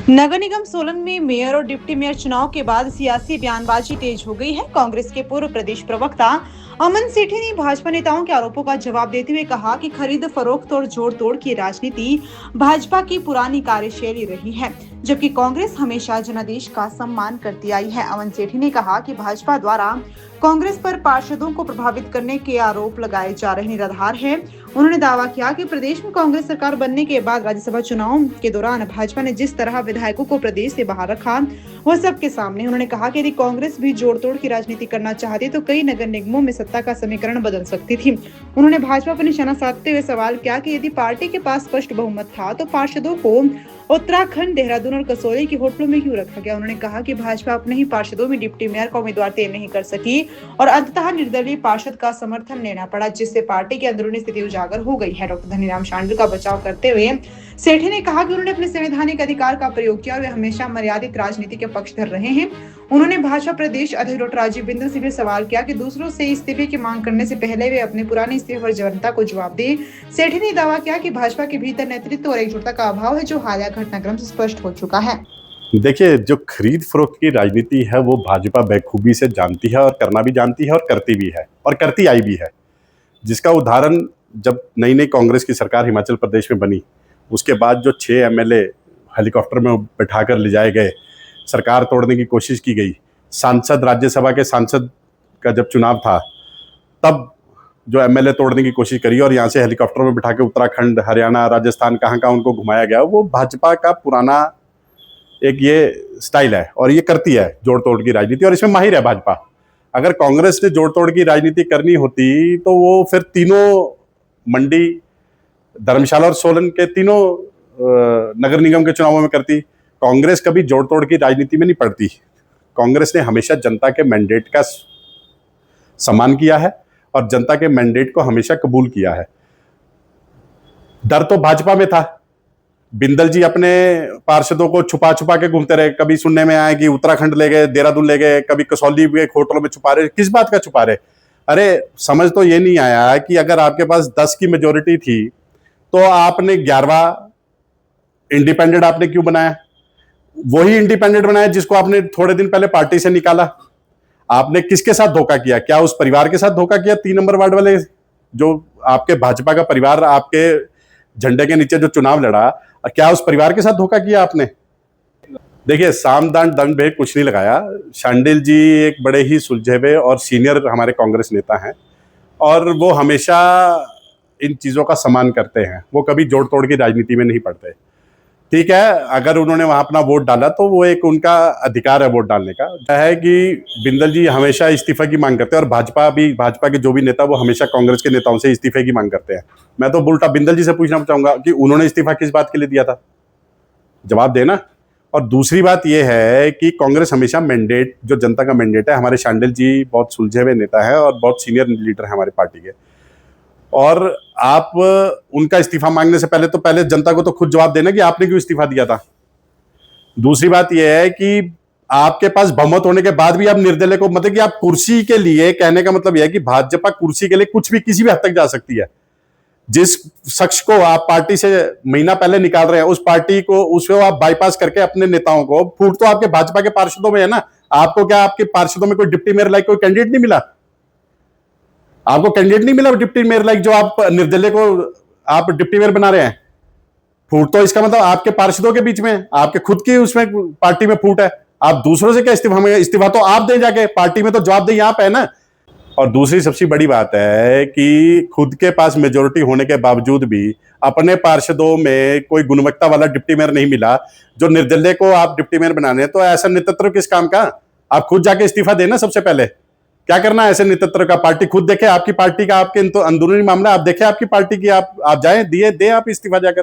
नगर निगम सोलन में मेयर और deputy mayor चुनाव के बाद सियासी बयानबाजी तेज हो गई है। कांग्रेस के पूर्व प्रदेश प्रवक्ता अमन सेठी ने भाजपा नेताओं के आरोपों का जवाब देते हुए कहा कि खरीद फरोख्त और जोड़ तोड़ की राजनीति भाजपा की पुरानी कार्यशैली रही है, जबकि कांग्रेस हमेशा जनादेश का सम्मान करती आई है। अमन सेठी ने कहा कि भाजपा द्वारा कांग्रेस पर पार्षदों को प्रभावित करने के आरोप लगाए जा रहे निराधार है। उन्होंने दावा किया कि प्रदेश में कांग्रेस सरकार बनने के बाद राज्यसभा चुनाव के दौरान भाजपा ने जिस तरह विधायकों को प्रदेश से बाहर रखा वह सबके सामने। उन्होंने कहा कि यदि कांग्रेस भी जोड़ तोड़ की राजनीति करना चाहती तो कई नगर निगमों में सत्ता का समीकरण बदल सकती थी। उन्होंने भाजपा पर निशाना साधते हुए सवाल किया कि यदि पार्टी के पास स्पष्ट बहुमत था तो पार्षदों को उत्तराखंड, देहरादून और कसौली के होटलों में क्यों रखा गया। उन्होंने कहा कि भाजपा अपने ही पार्षदों में डिप्टी मेयर का उम्मीदवार तय नहीं कर सकी और अंततः निर्दलीय पार्षद का समर्थन लेना पड़ा, जिससे पार्टी की अंदरूनी स्थिति उजागर हो गई है। डॉक्टर धनीराम शांडिल का बचाव करते हुए सेठी ने कहा कि उन्होंने अपने संवैधानिक अधिकार का प्रयोग किया और वे हमेशा मर्यादित राजनीति के पक्षधर रहे हैं। उन्होंने भाजपा प्रदेश अध्यक्ष डॉक्टर राजीव बिंदल से भी सवाल किया कि दूसरों से इस्तीफे की मांग करने से पहले वे अपने पुराने इस्तीफे पर जनता को जवाब दें। सेठी ने दावा किया कि भाजपा के भीतर नेतृत्व और एकजुटता का अभाव है, जो हालिया घटनाक्रम से स्पष्ट हो चुका है। देखिए, जो खरीद फरोख्त की राजनीति है वो भाजपा बेखूबी से जानती है और करना भी जानती है और करती भी है और करती आई भी है, जिसका उदाहरण जब नई नई कांग्रेस की सरकार हिमाचल प्रदेश में बनी, उसके बाद जो 6 एमएलए हेलीकॉप्टर में बैठाकर ले जाए गए, सरकार तोड़ने की कोशिश की गई। सांसद, राज्यसभा के सांसद का जब चुनाव था तब जो एमएलए तोड़ने की कोशिश करी और यहाँ से हेलीकॉप्टर में बिठा के उत्तराखंड, हरियाणा, राजस्थान कहाँ उनको घुमाया गया, वो भाजपा का पुराना एक ये स्टाइल है और ये करती है जोड़ तोड़ की राजनीति, और इसमें माहिर है भाजपा। अगर कांग्रेस ने जोड़ तोड़ की राजनीति करनी होती तो वो फिर तीनों मंडी, धर्मशाला और सोलन के तीनों नगर निगम के चुनावों में करती। कांग्रेस कभी जोड़ तोड़ की राजनीति में नहीं पड़ती। कांग्रेस ने हमेशा जनता के मैंडेट का सम्मान किया है और जनता के मैंडेट को हमेशा कबूल किया है। डर तो भाजपा में था। बिंदल जी अपने पार्षदों को छुपा छुपा के घूमते रहे। कभी सुनने में आया कि उत्तराखंड ले गए, देहरादून ले गए, कभी कसौली के होटलों में छुपा रहे। किस बात का छुपा रहे? अरे समझ तो ये नहीं आया कि अगर आपके पास 10 की मेजोरिटी थी तो आपने 11वां इंडिपेंडेंट आपने क्यों बनाया? वही इंडिपेंडेंट बनाया जिसको आपने थोड़े दिन पहले पार्टी से निकाला। आपने किसके साथ धोखा किया? क्या उस परिवार के साथ धोखा किया? 3 नंबर वार्ड वाले, जो आपके भाजपा का परिवार आपके झंडे के नीचे जो चुनाव लड़ा, क्या उस परिवार के साथ धोखा किया आपने? देखिए, साम दान दंड भेद कुछ नहीं लगाया। शांडिल जी एक बड़े ही सुलझे हुए और सीनियर हमारे कांग्रेस नेता हैं और वो हमेशा इन चीजों का सम्मान करते हैं। वो कभी जोड़ तोड़ की राजनीति में नहीं पड़ते। ठीक है, अगर उन्होंने वहां अपना वोट डाला तो वो एक उनका अधिकार है वोट डालने का। है कि बिंदल जी हमेशा इस्तीफा की मांग करते हैं और भाजपा के जो भी नेता वो हमेशा कांग्रेस के नेताओं से इस्तीफे की मांग करते हैं। मैं तो उल्टा बिंदल जी से पूछना चाहूंगा कि उन्होंने इस्तीफा किस बात के लिए दिया था? जवाब देना। और दूसरी बात यह है कि कांग्रेस हमेशा मैंडेट, जो जनता का मैंडेट है, हमारे शांडिल जी बहुत सुलझे हुए नेता है और बहुत सीनियर लीडर है हमारी पार्टी के, और आप उनका इस्तीफा मांगने से पहले जनता को तो खुद जवाब देना कि आपने क्यों इस्तीफा दिया था। दूसरी बात यह है कि आपके पास बहुमत होने के बाद भी आप निर्दलीय को, मतलब कि आप कुर्सी के लिए, कहने का मतलब यह है कि भाजपा कुर्सी के लिए कुछ भी किसी भी हद तक जा सकती है। जिस शख्स को आप पार्टी से महीना पहले निकाल रहे हैं, उस पार्टी को, उसको आप बाईपास करके अपने नेताओं को, फूट तो आपके भाजपा के पार्षदों में है ना। आपको क्या आपके पार्षदों में कोई डिप्टी मेयर लाइक कोई कैंडिडेट नहीं मिला? आपको कैंडिडेट नहीं मिला डिप्टी मेयर लाइक, जो आप निर्दलीय को आप डिप्टी मेयर बना रहे हैं? फूट तो इसका मतलब आपके पार्षदों के बीच में, आपके खुद की उसमें पार्टी में फूट है। आप दूसरों से क्या इस्तीफा में? इस्तीफा तो आप दें जाके, पार्टी में तो जवाबदेही आप है ना। और दूसरी सबसे बड़ी बात है कि खुद के पास मेजोरिटी होने के बावजूद भी अपने पार्षदों में कोई गुणवत्ता वाला डिप्टी मेयर नहीं मिला जो निर्दलीय को आप डिप्टी मेयर बनाने। तो ऐसा नेतृत्व किस काम का? आप खुद जाके इस्तीफा देना। सबसे पहले क्या करना है ऐसे नेतृत्व का? पार्टी खुद देखे, आपकी पार्टी का, आपके अंदरूनी मामला आप देखे आपकी पार्टी की, आप जाएं, दे आप इस्तीफा जाकर।